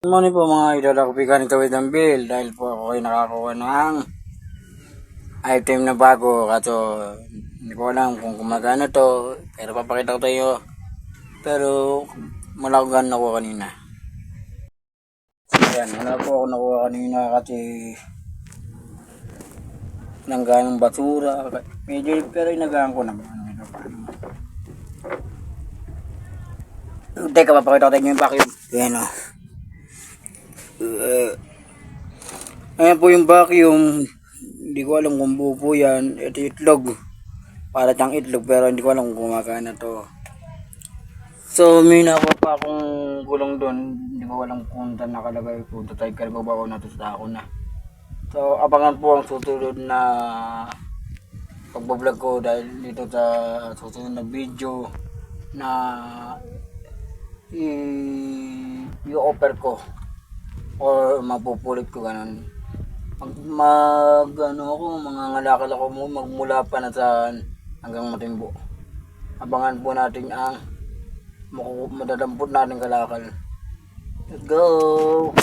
Good morning po mga idol, ako po ganito with ang bill dahil po ako ay nakakuha ng item na bago kaso hindi ko alam kung gumagana to pero papakita ko tayo pero malagan ako kanina. Ayan, wala po ako nakuha kanina kasi nangganong basura medyo pero inagaan ko naman teka papakita ko tayo yung vacuum. Ayan o. Ayan po yung vacuum. Hindi ko alam kung buo po yan. Ito itlog. Para siyang itlog pero hindi ko alam kung gumagana to. So may nakuha pa akong gulong doon. Hindi ko alam kung saan nakalagay po. Tatay ka ba ako na to sa ako na. So abangan po ang susunod na pagbablog ko dahil dito sa susunod na video na i-offer ko or mapupulit ko ganun. Mga ngalakal ako mo magmula pa na sa hanggang Matimbo. Abangan po natin ang madadampot natin kalakal. Let's go!